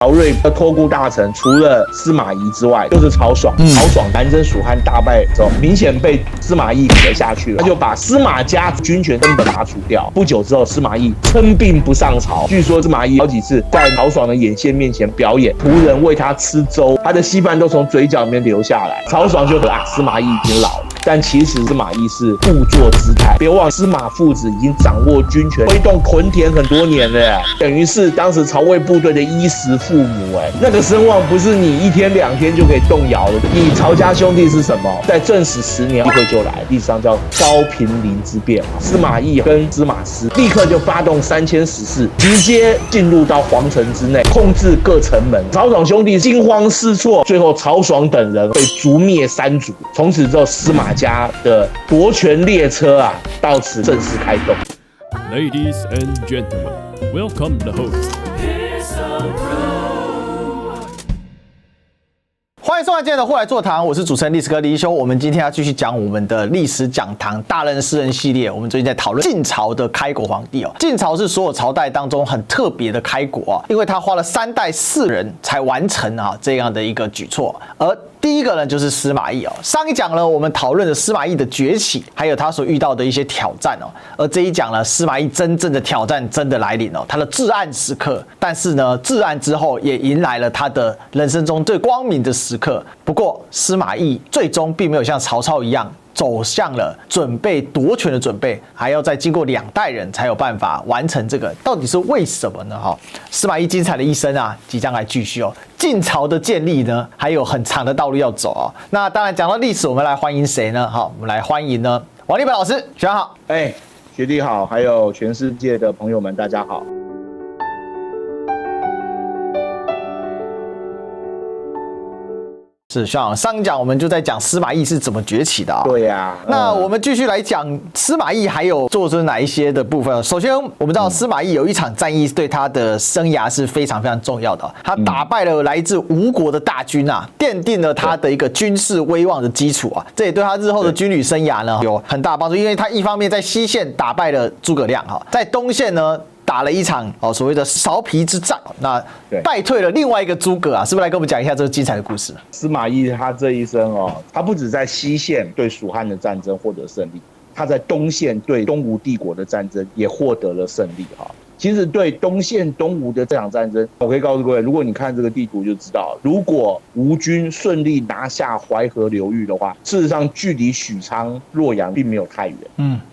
曹睿的托孤大臣除了司马懿之外，就是曹爽。曹爽南征蜀汉大败之后，明显被司马懿比下去了，他就把司马家军权根本拔除掉。不久之后，司马懿称病不上朝。据说司马懿好几次在曹爽的眼线面前表演，仆人喂他吃粥，他的稀饭都从嘴角里面流下来。曹爽就司马懿已经老了。但其实司马懿是故作姿态，别忘司马父子已经掌握军权，挥动屯田很多年了，等于是当时曹魏部队的衣食父母。那个声望不是你一天两天就可以动摇的。你曹家兄弟是什么？在正史10年立刻就来，历史上叫高平陵之变。司马懿跟司马师立刻就发动3000使士，直接进入到皇城之内，控制各城门。曹爽兄弟惊慌失措，最后曹爽等人被诛灭3族。从此之后，司马家的夺权列车到此正式开动。Ladies and gentlemen, welcome the host. 欢迎收看今天的货来座谈，我是主持人历史哥李一修。我们今天要继续讲我们的历史讲堂大人诗人系列。我们最近在讨论晋朝的开国皇帝哦。晋朝是所有朝代当中很特别的开国啊，因为他花了3代4人才完成这样的一个举措。而第一个呢，就是司马懿哦。上一讲呢，我们讨论了司马懿的崛起，还有他所遇到的一些挑战哦。而这一讲呢，司马懿真正的挑战真的来临哦，他的至暗时刻。但是呢，至暗之后也迎来了他的人生中最光明的时刻。不过，司马懿最终并没有像曹操一样走向了准备夺权的准备，还要再经过2代人才有办法完成这个，到底是为什么呢？司马懿精彩的一生即将来继续哦。晋朝的建立呢，还有很长的道路要走哦。那当然讲到历史，我们来欢迎谁呢？我们来欢迎呢王立本老师，学长好。学弟好，还有全世界的朋友们，大家好。是，上一讲我们就在讲司马懿是怎么崛起的对呀。那我们继续来讲司马懿还有做出哪一些的部分。首先，我们知道司马懿有一场战役对他的生涯是非常非常重要的。他打败了来自吴国的大军奠定了他的一个军事威望的基础这也对他日后的军旅生涯呢有很大帮助。因为他一方面在西线打败了诸葛亮在东线呢打了一场所谓的苕皮之战，那败退了另外一个诸葛是不是来跟我们讲一下这个精彩的故事？司马懿他这一生他不止在西线对蜀汉的战争获得胜利，他在东线对东吴帝国的战争也获得了胜利其实对东线东吴的这场战争，我可以告诉各位，如果你看这个地图就知道，如果吴军顺利拿下淮河流域的话，事实上距离许昌、洛阳并没有太远，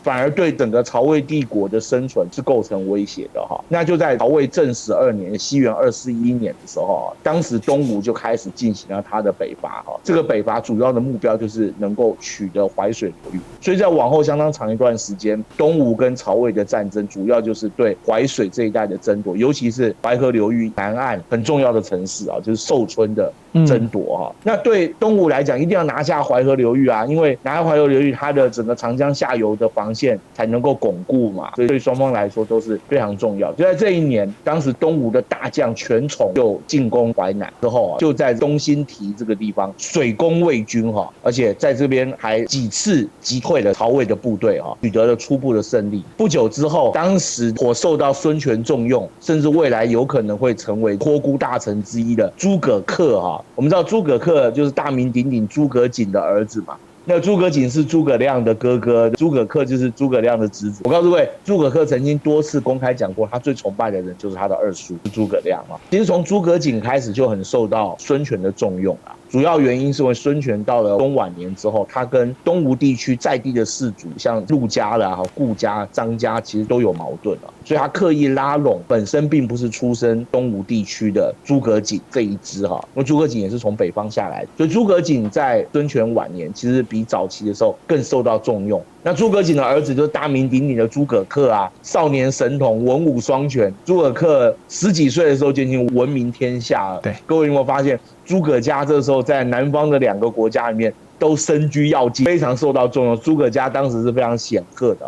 反而对整个曹魏帝国的生存是构成威胁的那就在曹魏正12年，西元241年的时候当时东吴就开始进行了他的北伐这个北伐主要的目标就是能够取得淮水流域，所以在往后相当长一段时间，东吴跟曹魏的战争主要就是对淮水这一带的争夺，尤其是淮河流域南岸很重要的城市就是寿春的争夺那对东吴来讲，一定要拿下淮河流域因为拿下淮河流域，它的整个长江下游的防线才能够巩固嘛，所以对双方来说都是非常重要。就在这一年，当时东吴的大将权宠就进攻淮南之后就在东兴堤这个地方水攻魏军而且在这边还几次击退了曹魏的部队取得了初步的胜利。不久之后，当时颇受到孙权重用，甚至未来有可能会成为托孤大臣之一的诸葛恪我们知道诸葛恪就是大名鼎鼎诸葛瑾的儿子嘛。那诸葛瑾是诸葛亮的哥哥，诸葛恪就是诸葛亮的侄子。我告诉各位，诸葛恪曾经多次公开讲过，他最崇拜的人就是他的二叔诸葛亮其实从诸葛瑾开始就很受到孙权的重用主要原因是因为孙权到了中晚年之后，他跟东吴地区在地的士族，像陆家顾家、张家，其实都有矛盾所以他刻意拉拢本身并不是出身东吴地区的诸葛瑾这一支因为诸葛瑾也是从北方下来的，所以诸葛瑾在孙权晚年其实比早期的时候更受到重用。那诸葛瑾的儿子就是大名鼎鼎的诸葛恪少年神童，文武双全。诸葛恪10几岁的时候就已经闻名天下了。对，各位有没有发现，诸葛家这时候在南方的2个国家里面都身居要津，非常受到重用。诸葛家当时是非常显赫的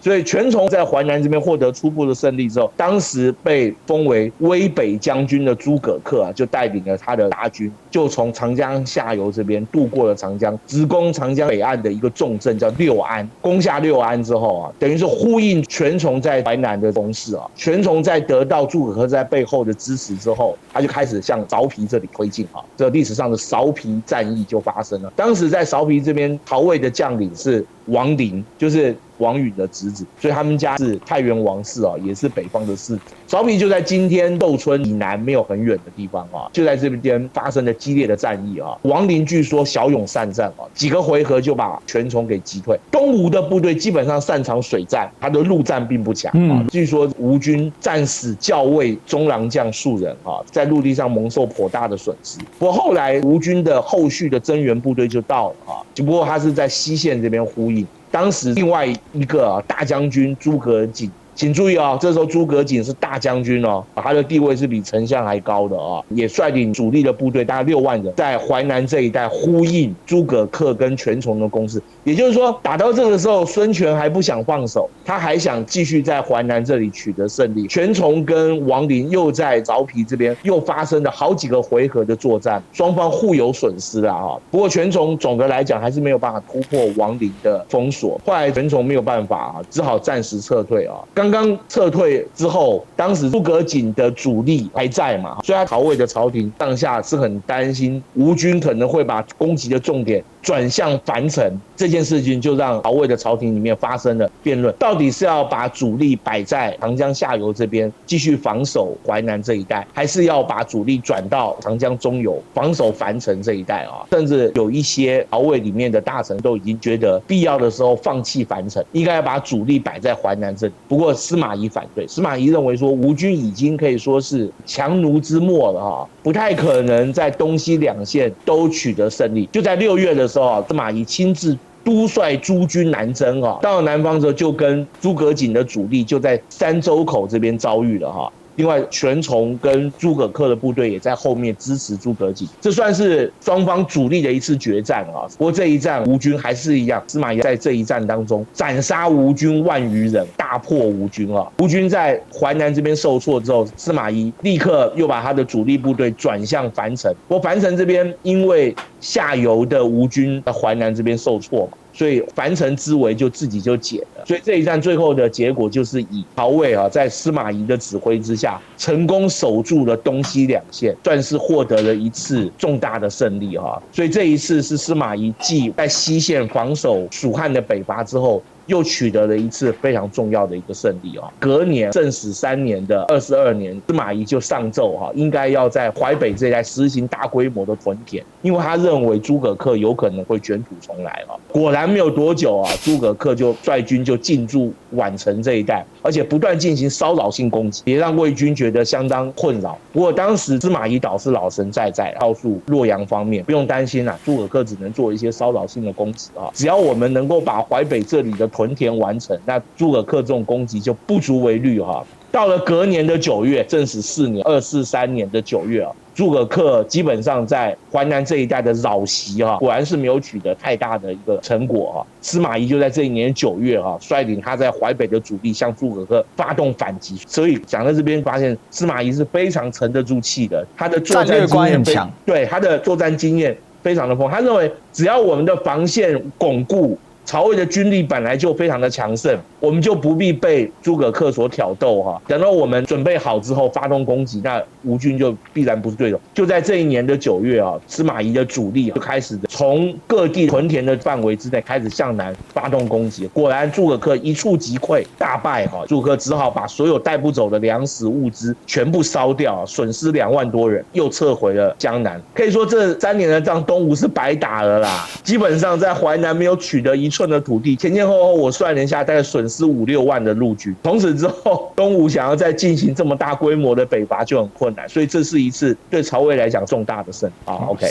所以权崇在淮南这边获得初步的胜利之后，当时被封为威北将军的诸葛恪就带领了他的大军，就从长江下游这边渡过了长江，直攻长江北岸的一个重镇叫六安。攻下六安之后等于是呼应权崇在淮南的攻势权崇在得到诸葛恪在背后的支持之后，他就开始向苕皮这里推进这历史上的苕皮战役就发生了。当时在苕皮这边，曹魏的将领是王陵，就是王允的侄子，所以他们家是太原王氏也是北方的氏子。苕皮就在今天窦村以南没有很远的地方就在这边发生了激烈的战役王陵据说骁勇善战几个回合就把权崇给击退。东吴的部队基本上擅长水战，他的陆战并不强据说吴军战死校尉、中郎将数人在陆地上蒙受颇大的损失。不过后来吴军的后续的增援部队就到了只不过他是在西线这边呼应。当时另外一个大将军诸葛瑾，请注意这时候诸葛瑾是大将军他的地位是比丞相还高的也率领主力的部队大概6万人，在淮南这一带呼应诸葛恪跟权崇的攻势。也就是说，打到这个时候，孙权还不想放手，他还想继续在淮南这里取得胜利。权崇跟王陵又在苕皮这边又发生了好几个回合的作战，双方互有损失不过权崇总的来讲还是没有办法突破王陵的封锁，后来权崇没有办法只好暂时撤退刚刚撤退之后，当时诸葛瑾的主力还在嘛，所以他曹魏的朝廷上下是很担心吴军可能会把攻击的重点转向樊城。这件事情就让曹魏的朝廷里面发生了辩论，到底是要把主力摆在长江下游这边继续防守淮南这一带，还是要把主力转到长江中游防守樊城这一带甚至有一些曹魏里面的大臣都已经觉得必要的时候放弃樊城，应该要把主力摆在淮南这里。不过司马懿反对，司马懿认为说吴军已经可以说是强弩之末了不太可能在东西两线都取得胜利。就在6月的时候司马懿亲自督率诸军南征到了南方之后，就跟诸葛瑾的主力就在三州口这边遭遇了另外，权崇跟诸葛恪的部队也在后面支持诸葛瑾，这算是双方主力的一次决战不过这一战吴军还是一样，司马懿在这一战当中斩杀吴军1万余人，大破吴军吴军在淮南这边受挫之后，司马懿立刻又把他的主力部队转向樊城。不过樊城这边因为下游的吴军在淮南这边受挫嘛，所以樊城之围就自己就解了。所以这一战最后的结果就是以曹魏在司马懿的指挥之下，成功守住了东西两线，算是获得了一次重大的胜利所以这一次是司马懿继在西线防守蜀汉的北伐之后，又取得了一次非常重要的一个胜利隔年正始3年的22年，司马懿就上奏应该要在淮北这一带实行大规模的屯田，因为他认为诸葛恪有可能会卷土重来果然没有多久诸葛恪就率军就进驻宛城这一带，而且不断进行骚扰性攻击，也让魏军觉得相当困扰。不过当时司马懿倒是老神在在，告诉洛阳方面不用担心诸葛恪只能做一些骚扰性的攻击只要我们能够把淮北这里的屯田完成，那诸葛恪这种攻击就不足为虑到了隔年的9月，正始4年243年的9月诸葛恪基本上在淮南这一带的扰袭果然是没有取得太大的一个成果司马懿就在这一年9月率领他在淮北的主力向诸葛恪发动反击。所以讲到这边发现司马懿是非常沉得住气的，他的作战经验很强，对他的作战经验非常的丰富。他认为只要我们的防线巩固，曹魏的军力本来就非常的强盛，我们就不必被诸葛恪所挑逗等到我们准备好之后发动攻击，那吴军就必然不是对手。就在这一年的9月司马懿的主力就开始从各地屯田的范围之内开始向南发动攻击。果然诸葛恪一触即溃，大败诸葛恪只好把所有带不走的粮食物资全部烧掉，损失2万多人，又撤回了江南。可以说这3年的仗东吴是白打了啦，基本上在淮南没有取得1寸的土地，前前后后我算了一下，大概损失5、6万的陆军。从此之后，东吴想要再进行这么大规模的北伐就很困难，所以这是一次对曹魏来讲重大的胜利OK。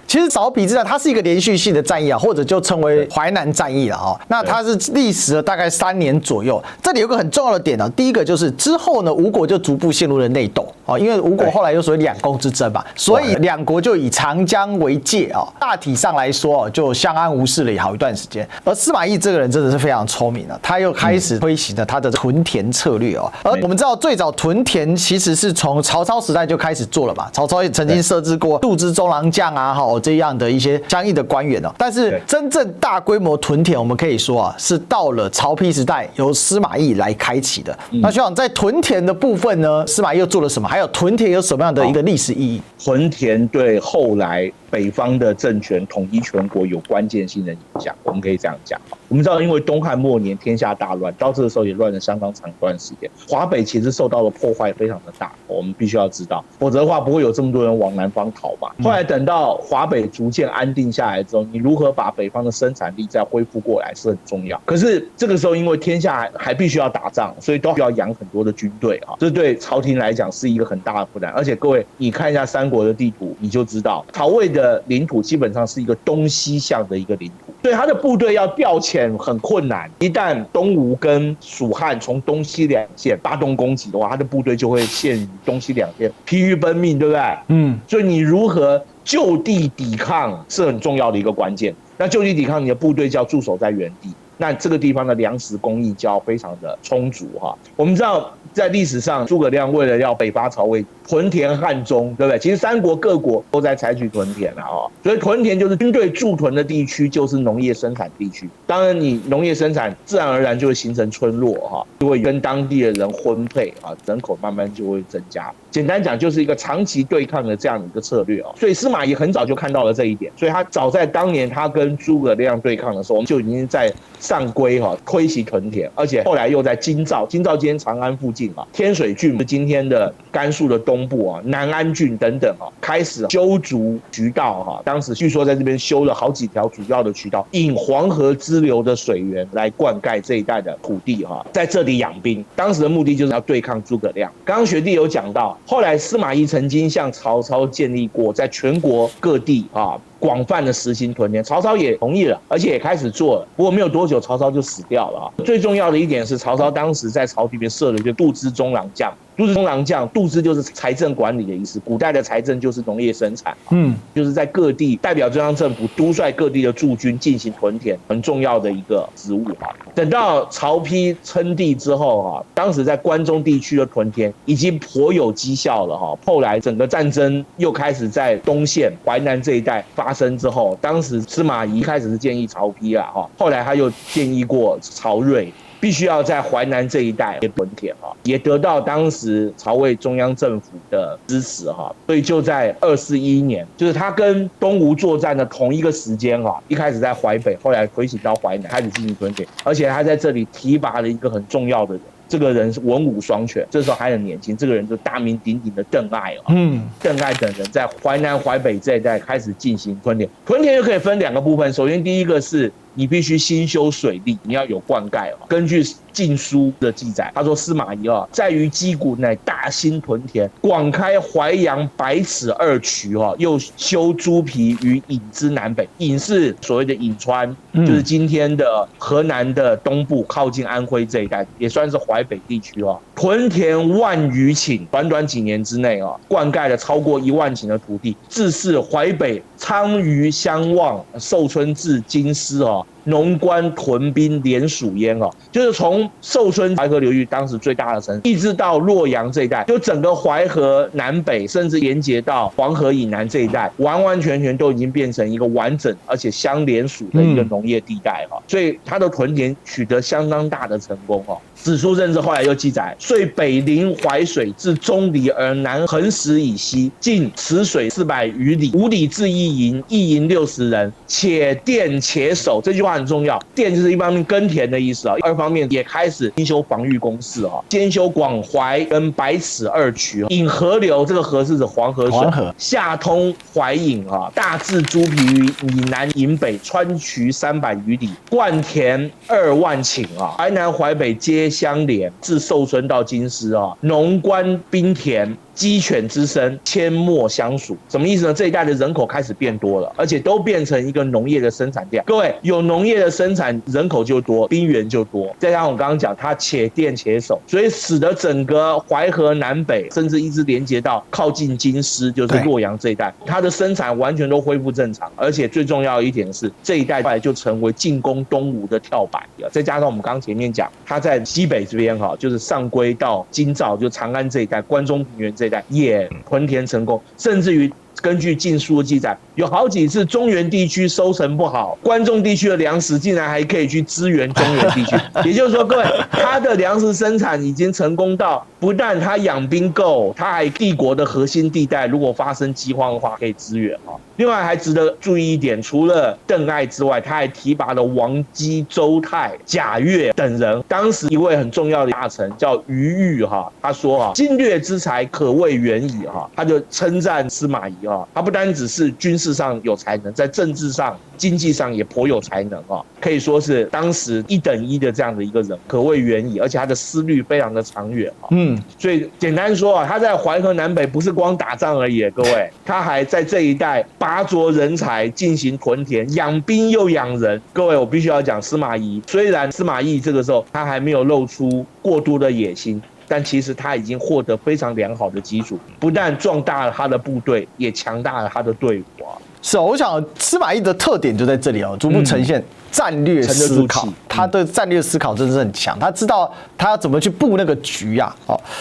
其实苕皮之战它是一个连续性的战役或者就称为淮南战役了那它是历时了大概3年左右。这里有个很重要的点第一个就是之后呢，吴国就逐步陷入了内斗。因为吴国后来又所谓两宫之争嘛，所以两国就以长江为界大体上来说就相安无事了好一段时间。而司马懿这个人真的是非常聪明他又开始推行了他的屯田策略而我们知道最早屯田其实是从曹操时代就开始做了嘛，曹操也曾经设置过度支中郎将这样的一些相应的官员但是真正大规模屯田，我们可以说是到了曹丕时代由司马懿来开启的。那学长在屯田的部分呢，司马懿又做了什么？还有屯田有什么样的一个历史意义？屯田对后来北方的政权统一全国有关键性的影响，我们可以这样讲。我们知道，因为东汉末年天下大乱，到这个时候也乱了相当长一段时间，华北其实受到的破坏非常的大，我们必须要知道，否则的话不会有这么多人往南方逃嘛。后来等到华北逐渐安定下来之后，你如何把北方的生产力再恢复过来是很重要。可是这个时候因为天下还必须要打仗，所以都需要养很多的军队这对朝廷来讲是一个很大的负担。而且各位，你看一下三国的地图，你就知道曹魏的领土基本上是一个东西向的一个领土，所以他的部队要调遣很困难。一旦东吴跟蜀汉从东西两线发动攻击的话，他的部队就会陷于东西两线，疲于奔命，对不对？所以你如何就地抵抗是很重要的一个关键。那就地抵抗，你的部队就要驻守在原地。那这个地方的粮食供应就要非常的充足我们知道，在历史上诸葛亮为了要北伐曹魏，屯田汉中，对不对？其实三国各国都在采取屯田所以屯田就是军队驻屯的地区，就是农业生产地区。当然，你农业生产自然而然就会形成村落就会跟当地的人婚配人口慢慢就会增加。简单讲，就是一个长期对抗的这样的一个策略所以司马懿很早就看到了这一点，所以他早在当年他跟诸葛亮对抗的时候，我们就已经在上邽推行屯田，而且后来又在京兆今天长安附近天水郡是今天的甘肃的东部南安郡等等开始修筑渠道当时据说在这边修了好几条主要的渠道，引黄河支流的水源来灌溉这一带的土地在这里养兵。当时的目的就是要对抗诸葛亮。刚刚学弟有讲到，后来司马懿曾经向曹操建立过在全国各地广泛的实行屯田，曹操也同意了，而且也开始做了。不过没有多久，曹操就死掉了最重要的一点是，曹操当时在朝廷里面设了一个度支中郎将。度支中郎将，度支就是财政管理的意思。古代的财政就是农业生产，就是在各地代表中央政府督率各地的驻军进行屯田，很重要的一个职务等到曹丕称帝之后当时在关中地区的屯田已经颇有绩效了后来整个战争又开始在东线淮南这一带发生之后，当时司马懿开始是建议曹丕后来他又建议过曹睿，必须要在淮南这一带屯田也得到当时曹魏中央政府的支持所以就在241年，就是他跟东吴作战的同一个时间一开始在淮北，后来推行到淮南，开始进行屯田，而且他在这里提拔了一个很重要的人。这个人是文武双全，这时候还很年轻。这个人就大名鼎鼎的邓艾邓艾等人在淮南、淮北这一带开始进行屯田。屯田又可以分两个部分，首先第一个是你必须兴修水利，你要有灌溉根据《晋书》的记载，他说司马懿在于击鼓乃大兴屯田，广开淮阳100尺2渠又修猪皮于颍之南北。颍是所谓的颍川，就是今天的河南的东部，靠近安徽这一带，也算是淮北地区屯田10000余顷，短几年之内灌溉了超过1万顷的土地，自是淮北沧榆、相望、寿春至京师农官屯兵连属焉就是从寿春淮河流域当时最大的城市，一直到洛阳这一带，就整个淮河南北，甚至连接到黄河以南这一带，完完全全都已经变成一个完整而且相连属的一个农业地带所以它的屯田取得相当大的成功史书甚至后来又记载，遂北临淮水，至中黎而南横石以西，近池水400余里，5里至一营，一营60人，且佃且守。这句话很重要，佃就是一方面耕田的意思二方面也开始兴修防御工事兼修广淮跟100尺2渠，引河流，这个河是指黄河水，下通淮颍大至猪皮于以南引北，穿渠300余里，灌田2万顷淮南淮北皆相连，自寿春到京师农官兵田鸡犬之声，阡陌相属。什么意思呢？这一代的人口开始变多了，而且都变成一个农业的生产量。各位，有农业的生产，人口就多，兵源就多。再加上我刚刚讲，它且电且守，所以使得整个淮河南北，甚至一直连接到靠近京师，就是洛阳这一带，它的生产完全都恢复正常。而且最重要一点是，这一带后来就成为进攻东吴的跳板。再加上我们刚刚前面讲，它在西北这边就是上归到京兆，就长安这一带、关中平原这一带也屯田成功，甚至于根据晋书的记载，有好几次中原地区收成不好，关中地区的粮食竟然还可以去支援中原地区。也就是说，各位，它的粮食生产已经成功到，不但它养兵够，它还帝国的核心地带如果发生饥荒的话可以支援。另外还值得注意一点，除了邓艾之外，他还提拔了王基、周泰、贾越等人。当时一位很重要的大臣叫于豫他说经略之才可谓远矣他就称赞司马懿他不单只是军事上有才能，在政治上、经济上也颇有才能可以说是当时1等1的这样的一个人，可谓远矣。而且他的思虑非常的长远所以简单说他在淮河南北不是光打仗而已，各位，他还在这一带拔擢人才，进行屯田，养兵又养人。各位，我必须要讲司马懿，虽然司马懿这个时候他还没有露出过度的野心，但其实他已经获得非常良好的基础，不但壮大了他的部队，也强大了他的队伍是我想司马懿的特点就在这里逐步呈现战略思考，他的战略思考真的是很强，他知道他要怎么去布那个局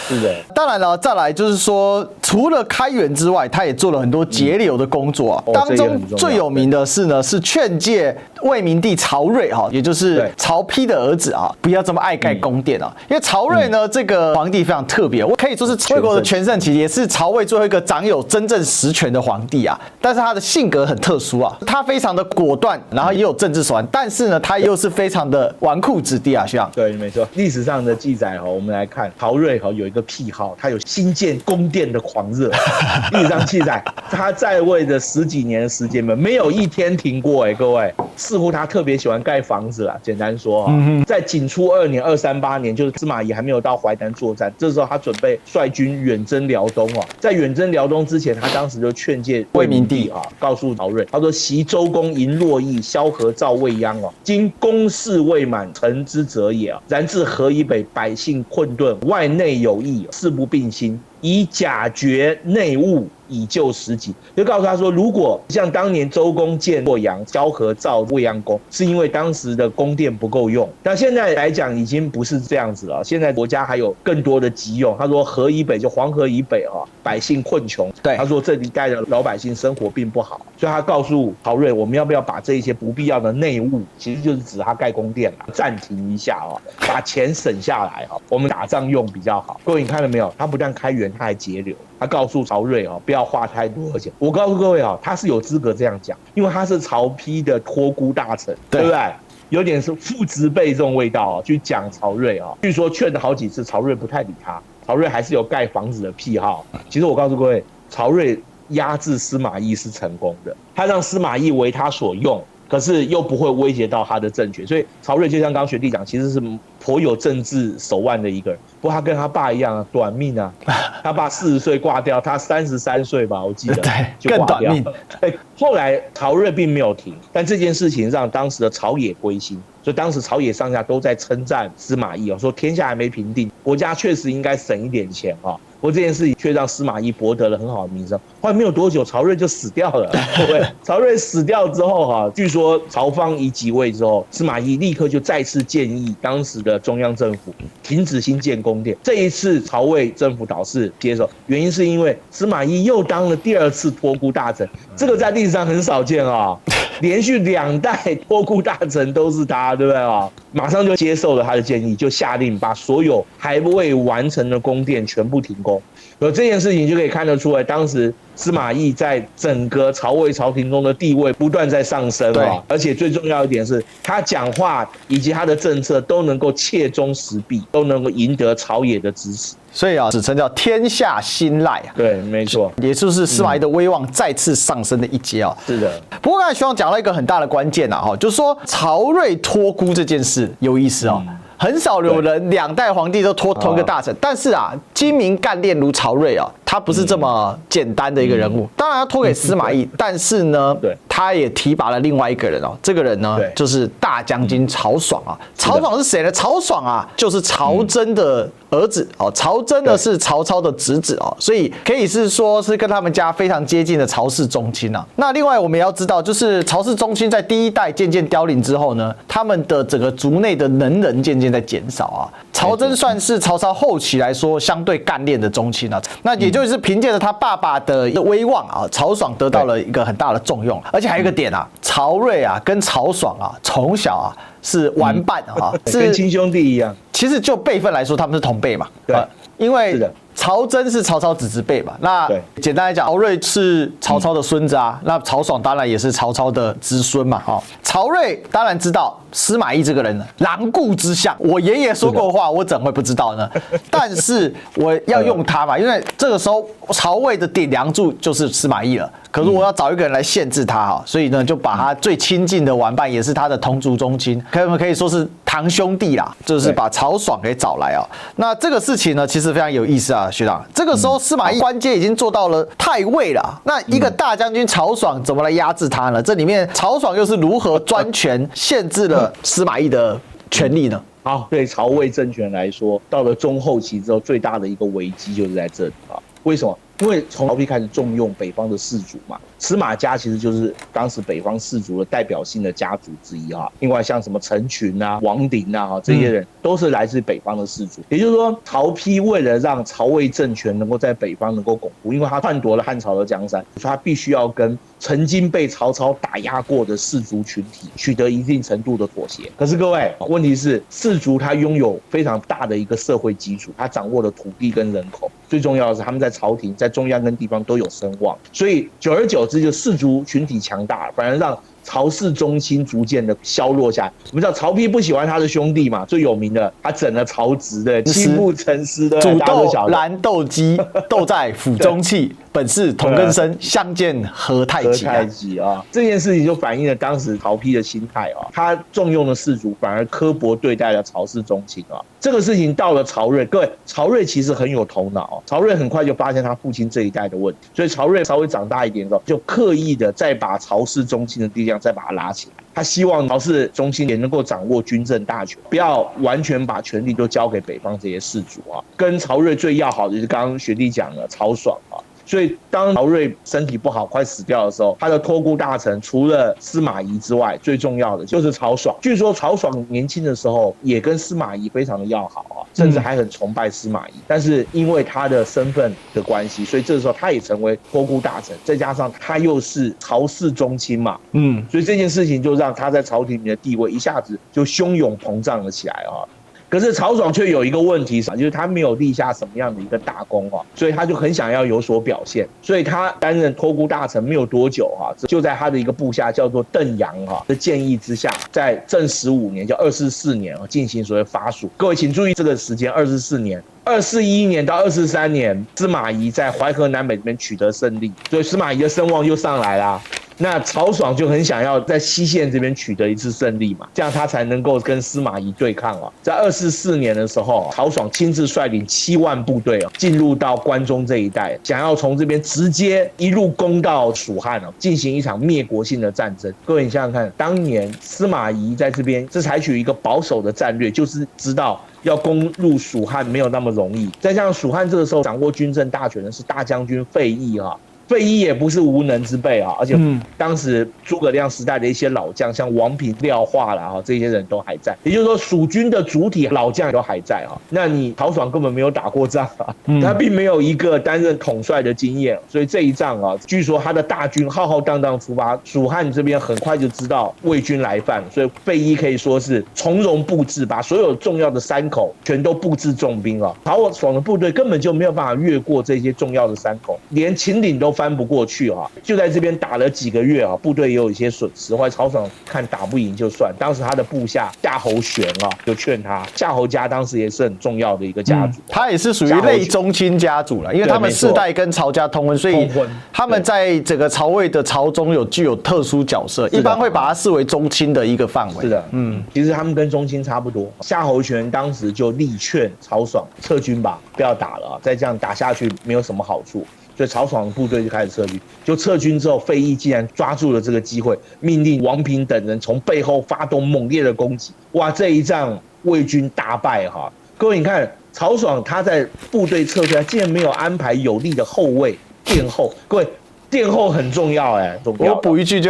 是的。当然了，再来就是说，除了开源之外，他也做了很多节流的工作当中最有名的是呢，是劝诫魏明帝曹睿也就是曹丕的儿子不要这么爱盖宫殿因为曹睿呢这个皇帝非常特别，可以说是魏国的全盛期，也是曹魏最后一个掌有真正实权的皇帝但是他的性格很特殊他非常的果断，然后也有政治手腕，但是呢，他又是非常的纨绔子弟学长。对，没错。历史上的记载我们来看，曹睿有一个癖好，他有新建宫殿的狂热。历史上记载，他在位的10几年的时间没有一天停过各位，似乎他特别喜欢盖房子啦。简单说在景初2年238年，就是司马懿还没有到淮南作战，这时候他准备率军远征辽东在远征辽东之前，他当时就劝诫魏明帝告诉曹睿，他说：“习周公迎洛邑，萧何造未央今公事未满，臣之责也然至河以北，百姓困顿，外内有异，事不并心，以假决内务，以救时急。”就告诉他说，如果像当年周公建洛阳，萧何造未央宫，是因为当时的宫殿不够用，但现在来讲已经不是这样子了，现在国家还有更多的急用。他说河以北，就黄河以北百姓困穷，他说这一带的老百姓生活并不好，所以他告诉曹睿，我们要不要把这一些不必要的内务，其实就是指他盖宫殿暂停一下把钱省下来我们打仗用比较好。各位你看了没有？他不但开源，他还节流。他告诉曹睿不要花太多钱。我告诉各位他是有资格这样讲，因为他是曹丕的托孤大臣，对不对？有点是父执辈这种味道去讲曹睿据说劝了好几次，曹睿不太理他。曹睿还是有盖房子的癖好。其实我告诉各位，曹睿压制司马懿是成功的，他让司马懿为他所用，可是又不会威胁到他的政权。所以曹睿就像刚刚学弟讲，其实是颇有政治手腕的一个人。不过他跟他爸一样短命他爸40岁挂掉，他33岁吧，我记得就挂掉。对，后来曹睿并没有停，但这件事情让当时的朝野归心，所以当时朝野上下都在称赞司马懿说天下还没平定，国家确实应该省一点钱不过这件事情却让司马懿博得了很好的名声。后来没有多久，曹睿就死掉了。对，曹睿死掉之后据说曹芳一即位之后，司马懿立刻就再次建议当时的中央政府停止新建宫殿。这一次曹魏政府倒是接受，原因是因为司马懿又当了第2次托孤大臣，这个在历史上很少见连续2代托孤大臣都是他，对不对马上就接受了他的建议，就下令把所有还未完成的宫殿全部停工。有这件事情就可以看得出来，当时司马懿在整个曹魏朝廷中的地位不断在上升而且最重要一点是，他讲话以及他的政策都能够切中时弊，都能够赢得朝野的支持。所以史称叫天下兴赖对，没错，也就是司马懿的威望再次上升的一阶是的。不过刚才徐总讲到一个很大的关键就是说曹睿托孤这件事有意思很少有人2代皇帝都托同一个大臣。但是啊，精明干练如曹睿啊，他不是这么简单的一个人物。当然要托给司马懿，但是呢，他也提拔了另外一个人哦。这个人呢，就是大将军曹爽啊。曹爽是谁呢？曹爽啊，就是曹真的儿子哦。曹真呢是曹操的侄子哦，所以可以是说是跟他们家非常接近的曹氏宗亲啊。那另外我们也要知道，就是曹氏宗亲在第1代渐渐凋零之后呢，他们的整个族内的能人渐渐在减少啊。曹真算是曹操后期来说相对干练的宗亲啊。那也就是凭借着他爸爸的威望啊，曹爽得到了一个很大的重用。而且还有一个点啊，曹睿啊跟曹爽啊从小啊是玩伴啊，跟亲兄弟一样。其实就辈分来说，他们是同辈嘛。对，因为曹真是曹操子辈嘛。那简单来讲，曹睿是曹操的孙子啊，那曹爽当然也是曹操的子孙嘛。曹睿当然知道司马懿这个人呢，狼顾之相。我爷爷说过话，我怎会不知道呢？但是我要用他嘛，因为这个时候曹魏的顶梁柱就是司马懿了。可是我要找一个人来限制他哈，所以呢，就把他最亲近的玩伴，也是他的同族宗亲，可以说是堂兄弟啦，就是把曹爽给找来啊。那这个事情呢，其实非常有意思啊，学长。这个时候司马懿官阶已经做到了太尉了，那一个大将军曹爽怎么来压制他呢？这里面曹爽又是如何专权限制了司马懿的权力呢？好，对曹魏政权来说，到了中后期之后，最大的一个危机就是在这里啊。为什么？因为从曹丕开始重用北方的士族嘛，司马家其实就是当时北方士族的代表性的家族之一哈。另外像什么陈群啊、王陵啊这些人都是来自北方的士族。也就是说，曹丕为了让曹魏政权能够在北方能够巩固，因为他篡夺了汉朝的江山，所以他必须要跟曾经被曹操打压过的士族群体取得一定程度的妥协。可是各位，问题是士族他拥有非常大的一个社会基础，他掌握了土地跟人口，最重要的是他们在朝廷、在中央跟地方都有声望，所以久而久之就士族群体强大了，反而让曹氏宗亲逐渐的消落下来。我们知道曹丕不喜欢他的兄弟嘛，最有名的他整了曹植的七步成诗的煮豆燃豆萁，豆在釜中泣，本是同根生，相见何太急啊！这件事情就反映了当时曹丕的心态啊，他重用的士族反而刻薄对待了曹氏宗亲啊。这个事情到了曹睿，各位，曹睿其实很有头脑，曹睿很快就发现他父亲这一代的问题，所以曹睿稍微长大一点的时候，就刻意的再把曹氏宗亲的力量再把它拉起来。他希望曹氏宗亲也能够掌握军政大权，不要完全把权力都交给北方这些士族啊。跟曹睿最要好的就是刚刚学弟讲的曹爽啊。所以当曹睿身体不好快死掉的时候，他的托孤大臣除了司马懿之外，最重要的就是曹爽。据说曹爽年轻的时候也跟司马懿非常的要好啊，甚至还很崇拜司马懿。但是因为他的身份的关系，所以这个时候他也成为托孤大臣，再加上他又是曹氏宗亲嘛，所以这件事情就让他在朝廷里面的地位一下子就汹涌膨胀了起来啊。可是曹爽却有一个问题，就是他没有立下什么样的一个大功啊，所以他就很想要有所表现，所以他担任托孤大臣没有多久啊，就在他的一个部下叫做邓阳的建议之下，在正15年，叫244年进行所谓伐蜀。各位请注意这个时间，244年。241年到243年，司马懿在淮河南北这边取得胜利，所以司马懿的声望又上来啦。那曹爽就很想要在西线这边取得一次胜利嘛，这样他才能够跟司马懿对抗啊。在244年的时候，曹爽亲自率领7万部队进入到关中这一带，想要从这边直接一路攻到蜀汉进行一场灭国性的战争。各位你想想看，当年司马懿在这边是采取一个保守的战略，就是知道要攻入蜀汉没有那么容易。再加上蜀汉这个时候掌握军政大权的是大将军费祎费祎也不是无能之辈而且当时诸葛亮时代的一些老将，像王平、廖化啦这些人都还在，也就是说蜀军的主体老将都还在那你曹爽根本没有打过仗他并没有一个担任统帅的经验，所以这一仗据说他的大军浩浩荡荡出发，蜀汉这边很快就知道魏军来犯，所以费祎可以说是从容布置，把所有重要的山口全都布置重兵曹爽的部队根本就没有办法越过这些重要的山口，连秦岭都翻不过去啊，就在这边打了几个月啊，部队也有一些损失。后来曹爽看打不赢就算，当时他的部下夏侯玄啊，就劝他。夏侯家当时也是很重要的一个家族，他也是属于类宗亲家族了，因为他们世代跟曹家通婚，所以他们在整个曹魏的朝中具有特殊角色，一般会把它视为宗亲的一个范围。是的，其实他们跟宗亲差不多。夏侯玄当时就力劝曹爽撤军吧，不要打了，再这样打下去没有什么好处。所以曹爽的部队就开始撤军，就撤军之后，费祎竟然抓住了这个机会，命令王平等人从背后发动猛烈的攻击。哇，这一仗魏军大败哈！各位，你看曹爽他在部队撤退，竟然没有安排有力的后卫殿后。各位，殿后很重要我补一句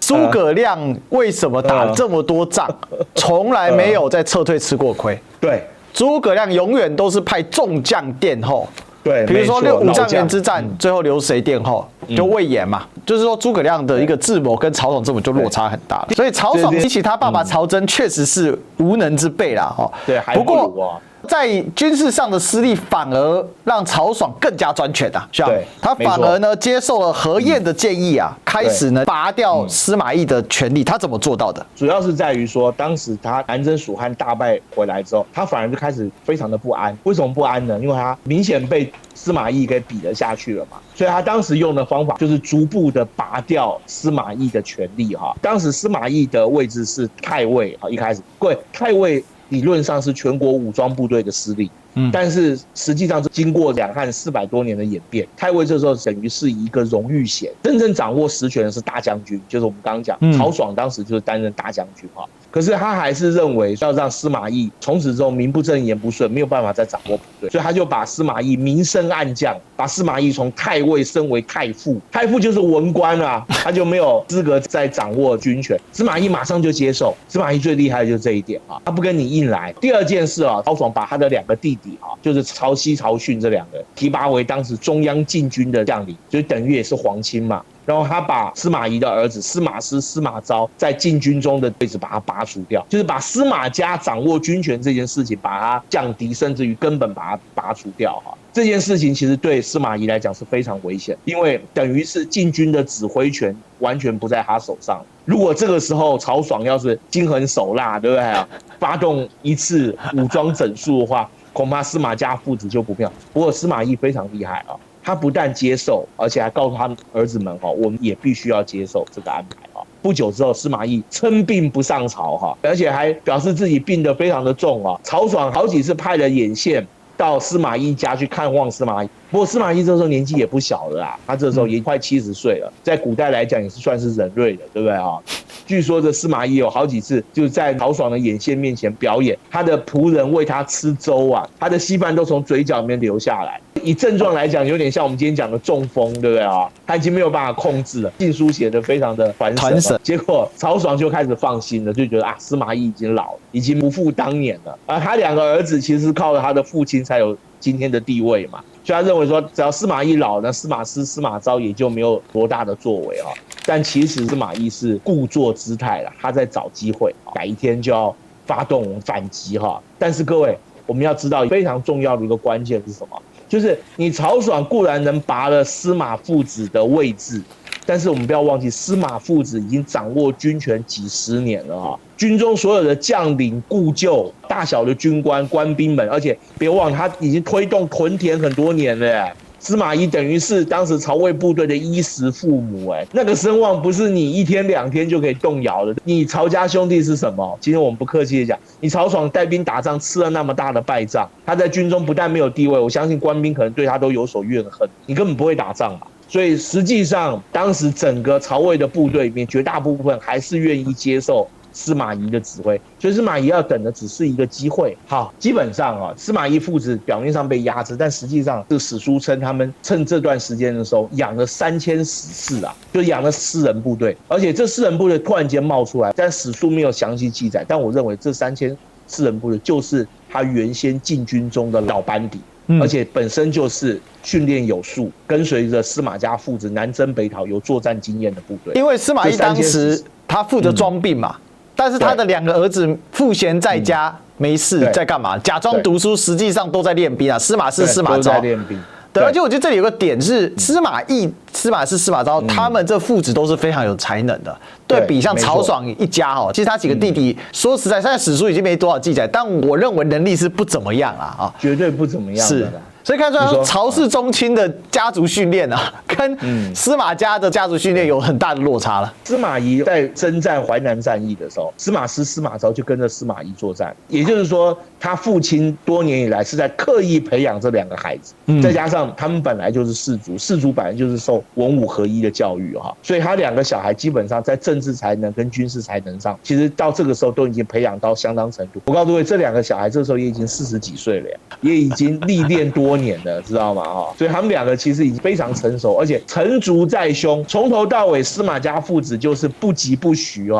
诸葛亮为什么打这么多仗，从来没有在撤退吃过亏？对，诸葛亮永远都是派众将殿后。对，比如说五丈原之战，最后留谁殿后？就魏延嘛。就是说诸葛亮的一个智谋跟曹爽智谋就落差很大，所以曹爽比起他爸爸曹真，确实是无能之辈啦。对，不过在军事上的失利，反而让曹爽更加专权啊。对，他反而呢接受了何晏的建议啊，开始呢拔掉司马懿的权力。他怎么做到的？主要是在于说，当时他南征蜀汉大败回来之后，他反而就开始非常的不安。为什么不安呢？因为他明显被司马懿给比了下去了嘛，所以他当时用的方法就是逐步的拔掉司马懿的权力哈。当时司马懿的位置是太尉一开始，各位，太尉理论上是全国武装部队的司令，但是实际上是经过两汉400多年的演变，太尉这时候等于是一个荣誉衔，真正掌握实权的是大将军，就是我们刚刚讲曹爽当时就是担任大将军哈。可是他还是认为要让司马懿从此之后名不正言不顺，没有办法再掌握部队，所以他就把司马懿明升暗降，把司马懿从太尉升为太傅，太傅就是文官啊，他就没有资格再掌握军权。司马懿马上就接受，司马懿最厉害的就是这一点啊，他不跟你硬来。第二件事啊，曹爽把他的2个弟弟啊，就是曹丕、曹训这2个提拔为当时中央禁军的将领，所以等于也是皇亲嘛。然后他把司马懿的儿子司马师、司马昭在禁军中的位置把他拔除掉，就是把司马家掌握军权这件事情把它降低，甚至于根本把它拔除掉哈。这件事情其实对司马懿来讲是非常危险，因为等于是禁军的指挥权完全不在他手上。如果这个时候曹爽要是心狠手辣，对不对发动一次武装整肃的话，恐怕司马家父子就不妙。不过司马懿非常厉害啊。他不但接受，而且还告诉他们儿子们我们也必须要接受这个安排不久之后，司马懿称病不上朝而且还表示自己病得非常的重曹爽好几次派了眼线到司马懿家去看望司马懿。不过司马懿这时候年纪也不小了啦，他这时候也快70岁了，在古代来讲也是算是人瑞的，对不对据说这司马懿有好几次就是在曹爽的眼线面前表演，他的仆人喂他吃粥他的稀饭都从嘴角里面流下来。以症状来讲，有点像我们今天讲的中风，对不对他已经没有办法控制了，禁书写得非常的传神。结果曹爽就开始放心了，就觉得司马懿已经老了，已经不复当年了。他2个儿子其实是靠着他的父亲才有今天的地位嘛，所以他认为说，只要司马懿老了，司马师、司马昭也就没有多大的作为但其实司马懿是故作姿态了，他在找机会，改一天就要发动反击但是各位，我们要知道非常重要的一个关键是什么？就是你曹爽固然能拔了司马父子的位置，但是我们不要忘记，司马父子已经掌握军权几十年了军中所有的将领、故旧、大小的军官、官兵们，而且别忘了他已经推动屯田很多年了司马懿等于是当时曹魏部队的衣食父母那个声望不是你1天2天就可以动摇的。你曹家兄弟是什么？今天我们不客气的讲，你曹爽带兵打仗吃了那么大的败仗，他在军中不但没有地位，我相信官兵可能对他都有所怨恨，你根本不会打仗嘛。所以实际上当时整个曹魏的部队里面绝大部分还是愿意接受司马懿的指挥，所以司马懿要等的只是一个机会。好，基本上司马懿父子表面上被压制，但实际上这个史书称他们趁这段时间的时候养了3000死士就养了4人部队，而且这4人部队突然间冒出来，但史书没有详细记载，但我认为这3000人部队就是他原先禁军中的老班底。而且本身就是训练有素，跟随着司马家父子南征北讨，有作战经验的部队。因为司马懿当时他负责装病嘛，但是他的2个儿子赋闲在家没事在干嘛？假装读书，实际上都在练兵司马师、司马昭。对，而且我觉得这里有个点是司马懿、司马氏、司马昭，他们这父子都是非常有才能的。对比像曹爽一家哦，其实他几个弟弟，说实在，现在史书已经没多少记载，但我认为能力是不怎么样啊，绝对不怎么样的啦。所以看出来说，曹氏宗亲的家族训练啊，跟司马家的家族训练有很大的落差了。司马懿在征战淮南战役的时候，司马师、司马昭就跟着司马懿作战，也就是说，他父亲多年以来是在刻意培养这两个孩子，再加上他们本来就是士族，士族本来就是受文武合一的教育哈，所以他两个小孩基本上在政治才能跟军事才能上，其实到这个时候都已经培养到相当程度。我告诉各位，这两个小孩这时候也已经40几岁了，也已经历练多年了，知道吗？哈，所以他们两个其实已经非常成熟，而且成竹在胸，从头到尾司马家父子就是不疾不徐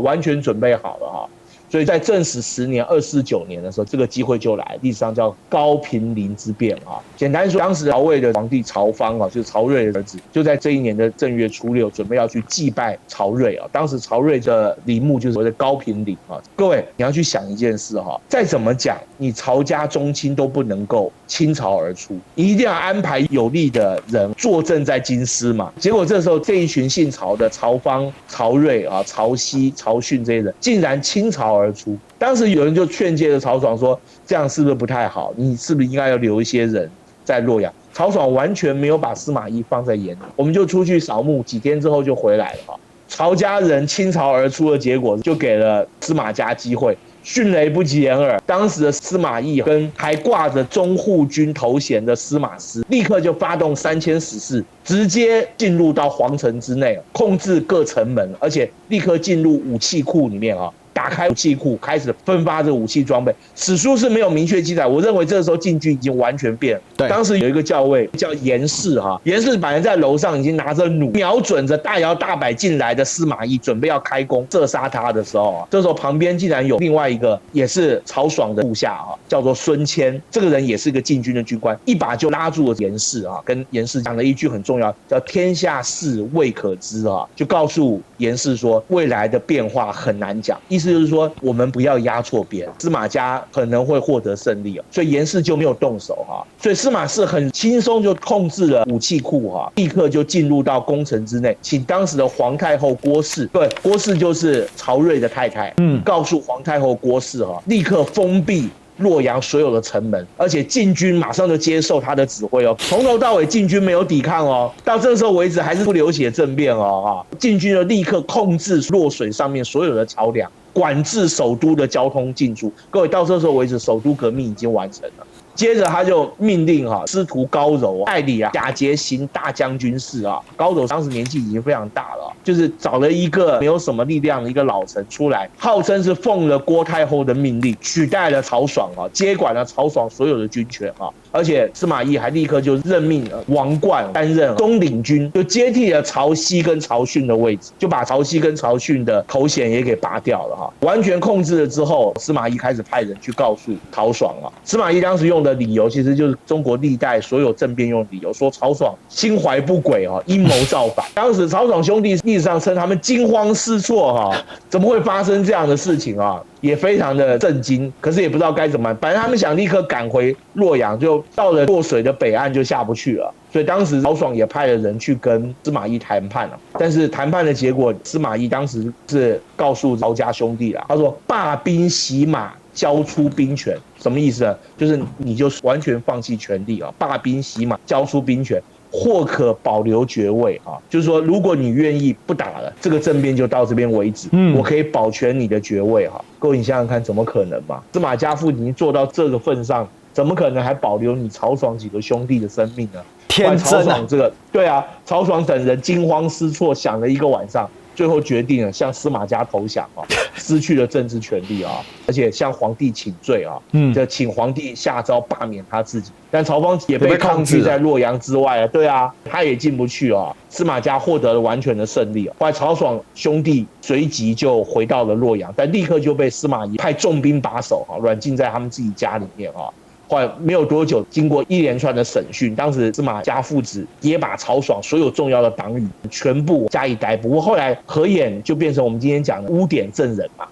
完全准备好了哈。所以在正史10年249年的时候，这个机会就来，历史上叫高平陵之变啊。简单说，当时曹魏的皇帝曹芳就是曹睿的儿子，就在这一年的正月初6，准备要去祭拜曹睿啊。当时曹睿的陵墓就是所谓的高平陵啊。各位，你要去想一件事哈，再怎么讲，你曹家宗亲都不能够倾巢而出，一定要安排有力的人坐镇在京师嘛。结果这时候这一群姓曹的曹芳、曹睿啊、曹熙、曹训这些人，竟然倾巢而出。当时有人就劝诫了曹爽说，这样是不是不太好？你是不是应该要留一些人在洛阳？曹爽完全没有把司马懿放在眼里，我们就出去扫墓，几天之后就回来了。曹家人倾巢而出的结果，就给了司马家机会。迅雷不及掩耳，当时的司马懿跟还挂着中护军头衔的司马师，立刻就发动3000死士，直接进入到皇城之内，控制各城门，而且立刻进入武器库里面打开武器库，开始分发这武器装备。史书是没有明确记载，我认为这个时候晋军已经完全变了。对，当时有一个校尉叫严氏严氏本来在楼上已经拿着弩瞄准着大摇大摆进来的司马懿，准备要开弓射杀他的时候这时候旁边竟然有另外一个也是曹爽的部下叫做孙谦，这个人也是一个禁军的军官，一把就拉住了严氏跟严氏讲了一句很重要，叫天下事未可知就告诉严氏说未来的变化很难讲，意思就是说我们不要压错边，司马家可能会获得胜利所以严氏就没有动手所以司马氏很轻松就控制了武器库立刻就进入到宫城之内，请当时的皇太后郭氏，对，郭氏就是曹睿的太太，告诉皇太后郭氏立刻封闭洛阳所有的城门，而且晋军马上就接受他的指挥从头到尾晋军没有抵抗到这时候为止还是不流血政变晋军就立刻控制洛水上面所有的桥梁，管制首都的交通进出。各位，到这时候为止，首都革命已经完成了。接着他就命令师徒高柔代理假节行大将军事高柔当时年纪已经非常大了就是找了一个没有什么力量的一个老臣出来，号称是奉了郭太后的命令，取代了曹爽接管了曹爽所有的军权而且司马懿还立刻就任命王冠担任东领军，就接替了曹熙跟曹训的位置，就把曹熙跟曹训的头衔也给拔掉了完全控制了之后，司马懿开始派人去告诉曹爽司马懿当时用的理由其实就是中国历代所有政变用的理由，说曹爽心怀不轨阴谋造反。当时曹爽兄弟历史上称他们惊慌失措怎么会发生这样的事情也非常的震惊，可是也不知道该怎么办。本来他们想立刻赶回洛阳，就到了洛水的北岸就下不去了，所以当时曹爽也派了人去跟司马懿谈判但是谈判的结果，司马懿当时是告诉曹家兄弟他说罢兵洗马，交出兵权。什么意思呢？就是你就完全放弃权力罢兵洗马，交出兵权，或可保留爵位就是说如果你愿意不打了，这个政变就到这边为止我可以保全你的爵位各位你想想看，怎么可能嘛？司马家父已经做到这个份上，怎么可能还保留你曹爽几个兄弟的生命呢？天真曹爽这个对曹爽等人惊慌失措，想了一个晚上，最后决定了向司马家投降失去了政治权利而且向皇帝请罪就请皇帝下诏罢免他自己。但曹芳也被抗拒在洛阳之外对他也进不去司马家获得了完全的胜利后来曹爽兄弟随即就回到了洛阳，但立刻就被司马懿派重兵把守软禁在他们自己家里面后来没有多久，经过一连串的审讯，当时司马家父子也把曹爽所有重要的党羽全部加以逮捕。不过后来合眼就变成我们今天讲的污点证人嘛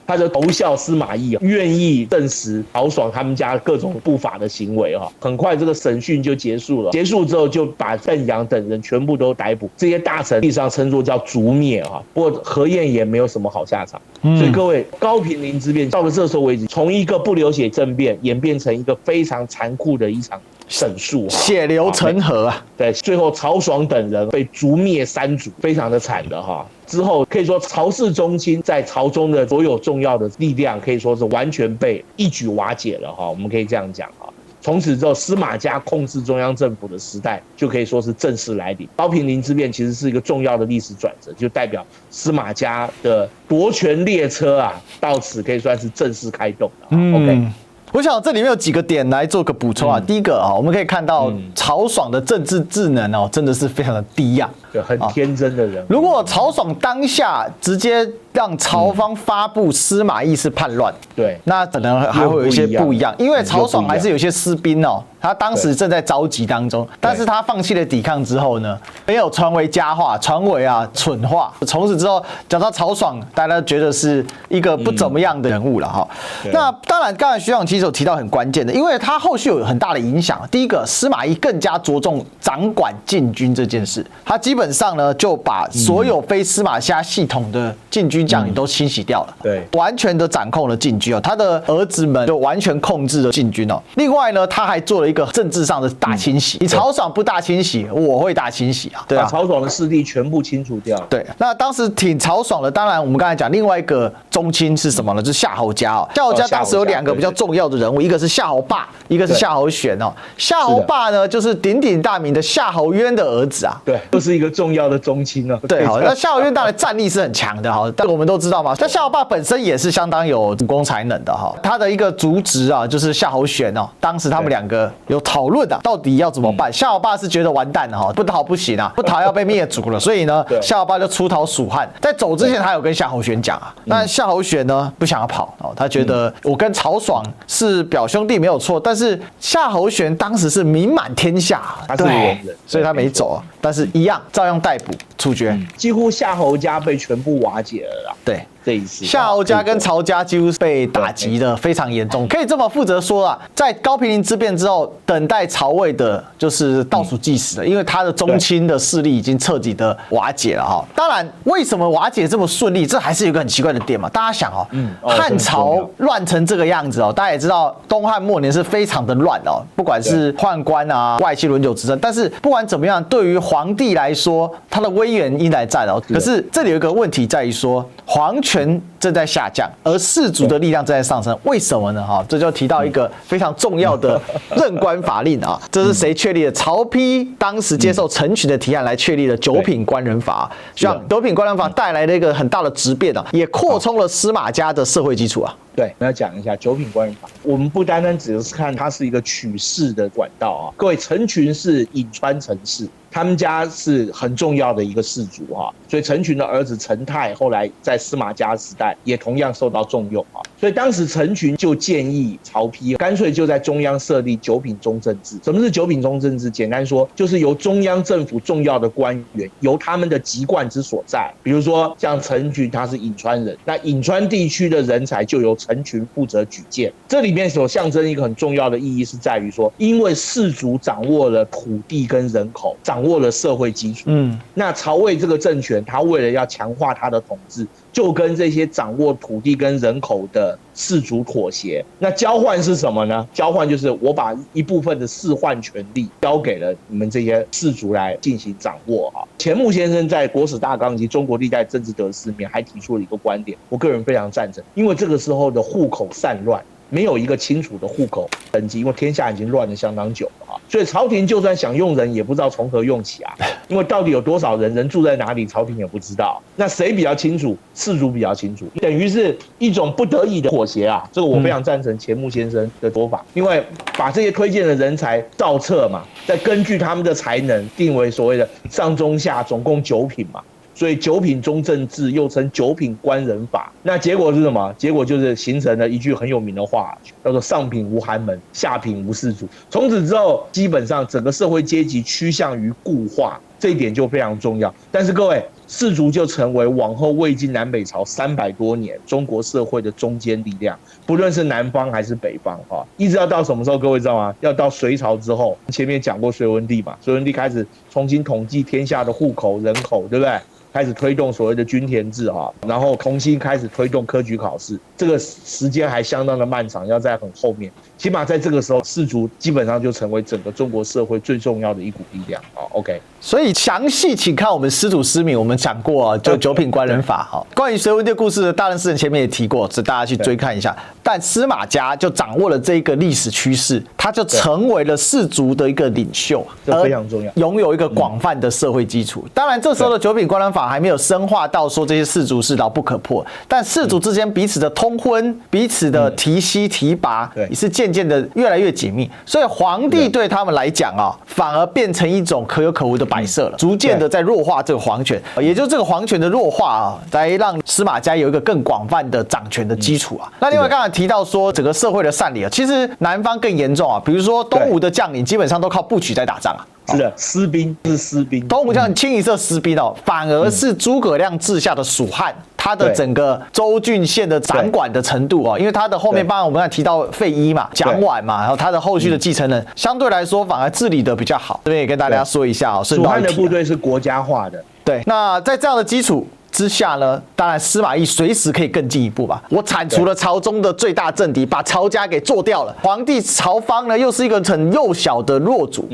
他就投效司马懿愿意证实曹爽他们家各种不法的行为哈。很快这个审讯就结束了，结束之后就把邓阳等人全部都逮捕，这些大臣历史上称作叫诛灭哈。不过何晏也没有什么好下场，所以各位高平陵之变到了这时候为止，从一个不流血政变演变成一个非常残酷的一场审诉，血流成河啊！对，最后曹爽等人被诛灭三族，非常的惨的哈。之后可以说曹氏宗亲在朝中的所有重要的力量可以说是完全被一举瓦解了哈，我们可以这样讲哈。从此之后，司马家控制中央政府的时代就可以说是正式来临。高平陵之变其实是一个重要的历史转折，就代表司马家的夺权列车啊，到此可以算是正式开动了。OK。我想这里面有几个点来做个补充啊。第一个啊，我们可以看到曹爽的政治智能哦，真的是非常的低呀，对，很天真的人。如果曹爽当下直接让曹方发布司马懿是叛乱，对，那可能还会有一些不一样，因为曹爽还是有些私兵哦，他当时正在着急当中，但是他放弃了抵抗之后呢，没有传为佳话，传为蠢话。从此之后，讲到曹爽，大家觉得是一个不怎么样的人物了哈。那当然，刚才徐长其实有提到很关键的，因为他后续有很大的影响。第一个，司马懿更加着重掌管禁军这件事，他基本上呢就把所有非司马家系统的禁军将领都清洗掉了，对，完全的掌控了禁军哦，他的儿子们就完全控制了禁军哦。另外呢，他还做了一个政治上的大清洗，你曹爽不大清洗，我会大清洗啊，对啊，把曹爽的势力全部清除掉。对，那当时挺曹爽的，当然我们刚才讲另外一个宗亲是什么呢？就是夏侯家哦。夏侯家当时有两个比较重要的人物，一个是夏侯霸，一个是夏侯玄哦。夏侯霸呢，就是鼎鼎大名的夏侯渊的儿子啊，对，就是一个重要的宗亲啊。对，好，那夏侯渊当然战力是很强的哈，但我们都知道嘛，那夏侯霸本身也是相当有武功才能的哈。他的一个族侄啊，就是夏侯玄哦，当时他们两个有讨论啊，到底要怎么办？夏侯霸是觉得完蛋了哈，不逃不行啊，不逃要被灭族了，所以呢，夏侯霸就出逃蜀汉。在走之前，他有跟夏侯玄讲啊，那夏侯玄呢不想要跑哦，他觉得我跟曹爽是表兄弟没有错，但是夏侯玄当时是名满天下，他是文人，所以他没走啊，但是一样照样逮捕处决，几乎夏侯家被全部瓦解了啦。对。这一次夏侯家跟曹家几乎被打击的非常严重，可以这么负责说啊，在高平陵之变之后，等待曹魏的就是倒数计时了，因为他的宗亲的势力已经彻底的瓦解了哈。当然，为什么瓦解这么顺利？这还是有一个很奇怪的点嘛。大家想哦，汉朝乱成这个样子哦，大家也知道东汉末年是非常的乱哦，不管是宦官啊、外戚轮流执政，但是不管怎么样，对于皇帝来说，他的威严依然在哦。可是这里有一个问题在于说，皇权正在下降，而士族的力量正在上升，为什么呢？哈，这就提到一个非常重要的任官法令啊，这是谁确立的？曹丕当时接受陈群的提案来确立了九品官人法，像九品官人法带来了一个很大的质变啊，也扩充了司马家的社会基础啊。对，我们要讲一下九品官人法。我们不单单只是看它是一个取士的管道啊，各位，陈群是颍川陈氏，他们家是很重要的一个氏族哈，所以陈群的儿子陈泰后来在司马家时代也同样受到重用啊，所以当时陈群就建议曹丕干脆就在中央设立九品中正制。什么是九品中正制？简单说，就是由中央政府重要的官员由他们的籍贯之所在，比如说像陈群他是颍川人，那颍川地区的人才就由陈群负责举荐。这里面所象征一个很重要的意义是在于说，因为士族掌握了土地跟人口，掌握了社会基础，那曹魏这个政权，他为了要强化他的统治，就跟这些掌握土地跟人口的士族妥协。那交换是什么呢？交换就是我把一部分的仕宦权力交给了你们这些士族来进行掌握哈。钱穆先生在《国史大纲》及《中国历代政治得失》里面还提出了一个观点，我个人非常赞成，因为这个时候的户口散乱，没有一个清楚的户口登记，因为天下已经乱了相当久了啊，所以朝廷就算想用人，也不知道从何用起啊，因为到底有多少人，人住在哪里，朝廷也不知道。那谁比较清楚？士族比较清楚，等于是一种不得已的妥协啊。这个我非常赞成钱穆先生的说法，因为把这些推荐的人才造册嘛，再根据他们的才能定为所谓的上中下总共9品嘛。所以九品中正制又称九品官人法，那结果是什么？结果就是形成了一句很有名的话，叫做上品无寒门，下品无士族。从此之后，基本上整个社会阶级趋向于固化，这一点就非常重要。但是各位，士族就成为往后魏晋南北朝300多年中国社会的中坚力量，不论是南方还是北方一直要到什么时候？各位知道吗？要到隋朝之后，前面讲过隋文帝嘛，隋文帝开始重新统计天下的户口人口，对不对？开始推动所谓的均田制然后重新开始推动科举考试，这个时间还相当的漫长，要在很后面。起码在这个时候，士族基本上就成为整个中国社会最重要的一股力量OK， 所以详细请看我们师祖师名，我们讲过就九品官人法关于隋文帝故事的大人诗人前面也提过，所以大家去追看一下。但司马家就掌握了这个历史趋势，他就成为了士族的一个领袖，这非常重要，拥有一个广泛的社会基础。当然，这时候的九品官人法还没有深化到说这些士族是牢不可破，但士族之间彼此的通婚、彼此的提携提拔，也是渐渐的越来越紧密。所以皇帝对他们来讲反而变成一种可有可无的摆设了，逐渐的在弱化这个皇权，也就是这个皇权的弱化来让司马家有一个更广泛的掌权的基础那另外刚才提到说整个社会的善礼其实南方更严重比如说东吴的将领基本上都靠部曲在打仗是的，私兵是私兵，东吴将清一色私兵反而是诸葛亮治下的蜀汉，他的整个州郡县的掌管的程度因为他的后面包含我们刚才提到费祎嘛、蒋琬嘛，然后他的后续的继承人相对来说反而治理的比较好。这边也跟大家说一下蜀汉的部队是国家化的。对，那在这样的基础之下呢，当然司马懿随时可以更进一步吧。我铲除了朝中的最大政敌，把曹家给做掉了。皇帝曹芳呢，又是一个很幼小的弱主。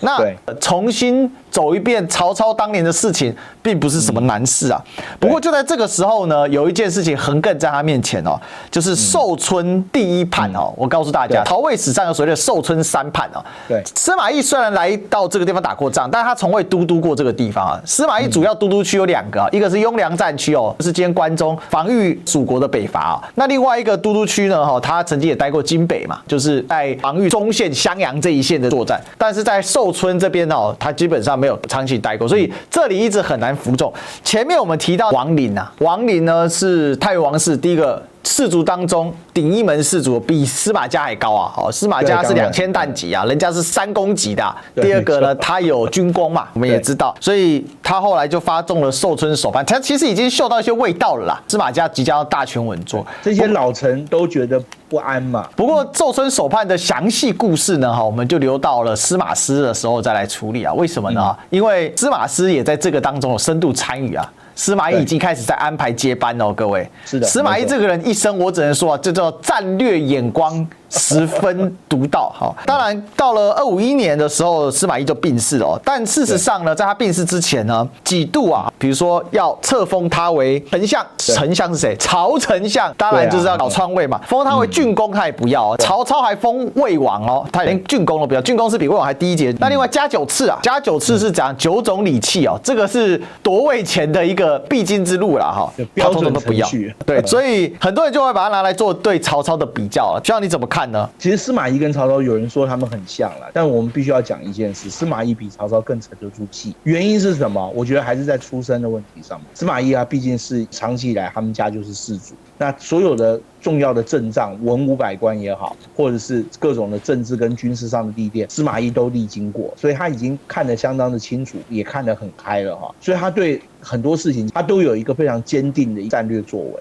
那重新走一遍曹操当年的事情，并不是什么难事不过就在这个时候呢，有一件事情横亘在他面前就是寿春第一叛我告诉大家，曹魏史上有所谓的寿春3叛对，司马懿虽然来到这个地方打过仗，但他从未都督过这个地方司马懿主要都督区有2个一个是雍凉战区是今天关中防御蜀国的北伐那另外一个都督区呢他曾经也待过荆北嘛，就是在防御中线襄阳这一线的作战，但是在寿春这边他基本上没有长期待过，所以这里一直很难服众。前面我们提到王陵王陵呢是太原王氏第一个士族当中鼎一门士族，比司马家还高司马家是2000担级人家是3公级的第二个呢，他有军功嘛，我们也知道，所以他后来就发动了寿春首叛，他其实已经嗅到一些味道了啦。司马家即将要大权稳坐，这些老臣都觉得不安嘛。不过寿春首叛的详细故事呢，我们就留到了司马师的时候再来处理为什么呢？因为司马师也在这个当中有深度参与司马懿已经开始在安排接班各位。是的，司马懿这个人一生，我只能说这叫战略眼光十分独到。当然到了251年的时候，司马懿就病逝了但事实上呢，在他病逝之前呢，几度比如说要册封他为丞相，丞相是谁？曹丞相，当然就是要搞篡位嘛。封他为郡公，他也不要曹操还封魏王他连郡公都不要，郡公是比魏王还低一阶。那另外加9次加9次是讲9种礼器这个是夺位前的一个必经之路啦标准都不要。对，所以很多人就会把它拿来做对曹操的比较需要你怎么看呢？其实司马懿跟曹操有人说他们很像了，但我们必须要讲一件事，司马懿比曹操更沉得住气。原因是什么？我觉得还是在出身的问题上面。司马懿毕竟是长期以来他们家就是士族，那所有的重要的阵仗，文武百官也好，或者是各种的政治跟军事上的历练，司马懿都历经过，所以他已经看得相当的清楚，也看得很开了所以他对很多事情他都有一个非常坚定的战略作为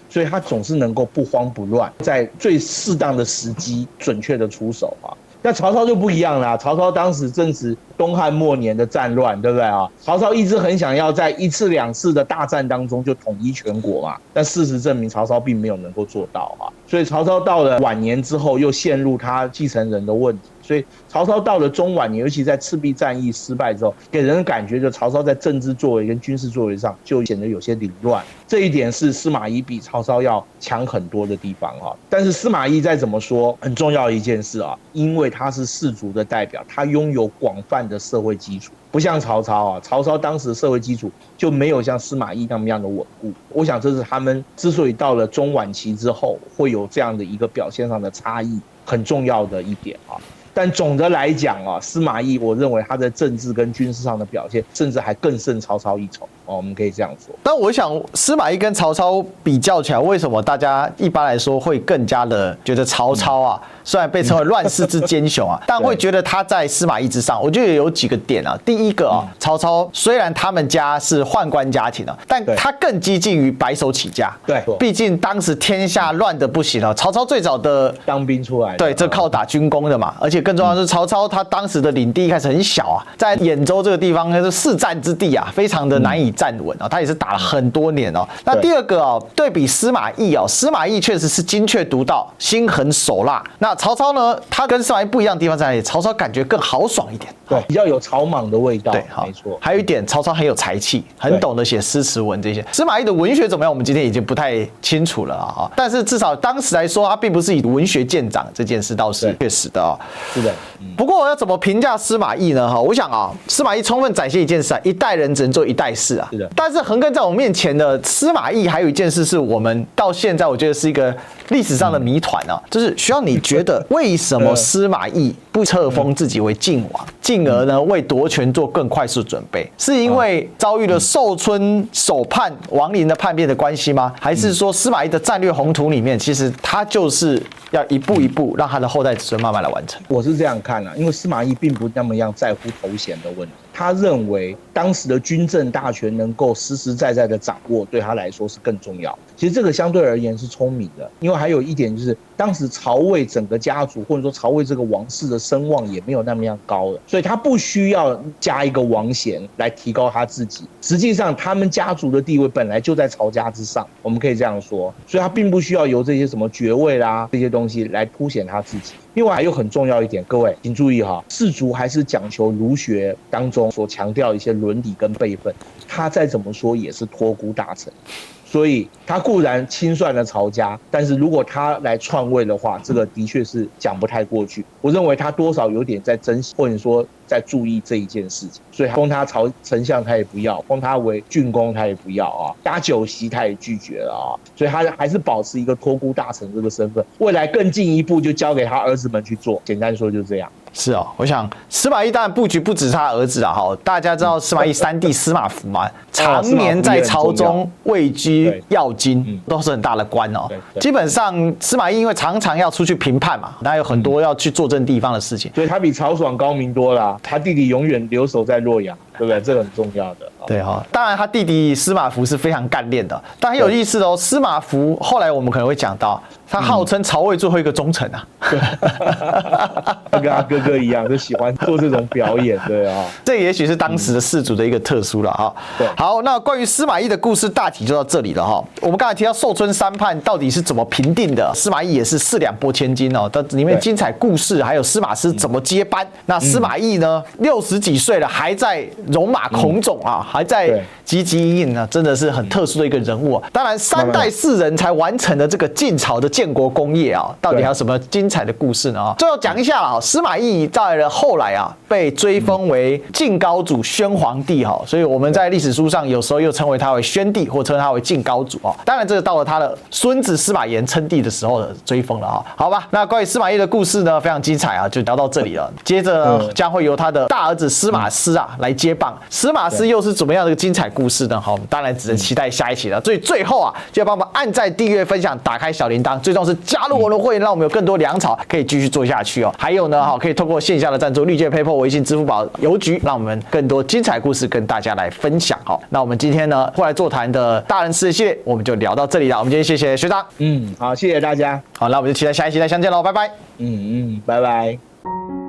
所以他总是能够不慌不乱，在最适当的时机准确的出手那曹操就不一样啦，曹操当时正值东汉末年的战乱，对不对曹操一直很想要在1次2次的大战当中就统一全国嘛，但事实证明曹操并没有能够做到所以曹操到了晚年之后又陷入他继承人的问题，所以曹操到了中晚年，尤其在赤壁战役失败之后，给人的感觉就曹操在政治作为跟军事作为上就显得有些凌乱，这一点是司马懿比曹操要强很多的地方但是司马懿再怎么说很重要的一件事因为他是士族的代表，他拥有广泛的社会基础，不像曹操曹操当时的社会基础就没有像司马懿那么样的稳固。我想这是他们之所以到了中晚期之后会有这样的一个表现上的差异很重要的一点但总的来讲司马懿我认为他在政治跟军事上的表现甚至还更胜曹操一筹。哦，我们可以这样说。但我想司马懿跟曹操比较起来，为什么大家一般来说会更加的觉得曹操啊，虽然被称为乱世之奸雄啊，但会觉得他在司马懿之上？我觉得有几个点啊。第一个啊，曹操虽然他们家是宦官家庭啊，但他更激进于白手起家。对，毕竟当时天下乱的不行了，曹操最早的当兵出来的，对，这靠打军功的嘛。而且更重要的是，曹操他当时的领地一开始很小啊，在兖州这个地方是四战之地啊，非常的难以站稳啊。他也是打了很多年哦。那第二个哦，对比司马懿哦，司马懿确实是精确独到、心狠手辣。那曹操呢，他跟司马懿不一样的地方在哪里？曹操感觉更豪爽一点，对，比较有草莽的味道。对，没错。还有一点，曹操很有才气，很懂得写诗词文这些。司马懿的文学怎么样？我们今天已经不太清楚了啊。但是至少当时来说，他并不是以文学见长，这件事倒是确实的啊。是的。不过我要怎么评价司马懿呢？哈，我想啊，司马懿充分展现一件事啊，一代人只能做一代事啊。是的。但是横亘在我面前的司马懿，还有一件事是我们到现在我觉得是一个历史上的谜团啊，就是需要你觉得为什么司马懿不册封自己为晋王，进而呢为夺权做更快速准备？是因为遭遇了寿春首叛亡灵的叛变的关系吗？还是说司马懿的战略宏图里面，其实他就是要一步一步让他的后代子孙慢慢来完成？我是这样看啊，因为司马懿并不那么样在乎头衔的问题，他认为当时的军政大权能够实实在在的掌握，对他来说是更重要。其实这个相对而言是聪明的，因为还有一点就是，当时曹魏整个家族或者说曹魏这个王室的声望也没有那么样高了，所以他不需要加一个王衔来提高他自己。实际上，他们家族的地位本来就在曹家之上，我们可以这样说，所以他并不需要由这些什么爵位啦这些东西来凸显他自己。另外还有很重要一点，各位请注意哈，士族还是讲求儒学当中所强调一些伦理跟辈分，他再怎么说也是托孤大臣。所以他固然清算了曹家，但是如果他来篡位的话，这个的确是讲不太过去。我认为他多少有点在珍惜，或者说在注意这一件事情。所以封他丞相他也不要，封他为郡公他也不要啊，加酒席他也拒绝了啊。所以他还是保持一个托孤大臣这个身份，未来更进一步就交给他儿子们去做。简单说就是这样。是哦，我想司马懿当然布局不止他儿子啊，哈，大家知道司马懿三弟司马孚嘛，常年在朝中位居要津，都是很大的官哦。基本上司马懿因为常常要出去评判嘛，他有很多要去坐镇地方的事情，所以他比曹爽高明多了。他弟弟永远留守在洛阳，对不对？这个很重要的。对哈，当然他弟弟司马孚是非常干练的，但很有意思哦。司马孚后来我们可能会讲到，他号称曹魏最后一个忠臣啊，他跟他哥哥一样，就喜欢做这种表演，对啊。这也许是当时的士族的一个特殊了哈。对，好，那关于司马懿的故事大体就到这里了哈。我们刚才提到寿春三叛到底是怎么平定的，司马懿也是4两拨千斤哦，它里面精彩故事还有司马师怎么接班。那司马懿呢，60几岁了还在戎马倥偬啊，还在汲汲营营呢，真的是很特殊的一个人物。当然3代4人才完成的这个晋朝的建国功业啊，到底还有什么精彩的故事呢？最后讲一下啊，司马懿在了后来啊被追封为晋高祖宣皇帝哈，所以我们在历史书上有时候又称为他为宣帝，或称他为晋高祖啊。当然这个到了他的孙子司马炎称帝的时候的追封了啊。好吧，那关于司马懿的故事呢非常精彩啊，就聊到这里了。接着将会由他的大儿子司马师啊来接棒，司马师又是怎么样的精彩故事呢？好，我们当然只能期待下一期了。所以最后啊，就要帮我们按赞、订阅、分享、打开小铃铛，最重要是加入我的会员，让我们有更多粮草可以继续做下去哦。还有呢，可以透过线下的赞助，绿界、PayPal、微信、支付宝、邮局，让我们更多精彩故事跟大家来分享。好，那我们今天呢，后来座谈的大人事系列，我们就聊到这里了。我们今天谢谢学长，好，谢谢大家。好，那我们就期待下一期再相见喽，拜拜。拜拜。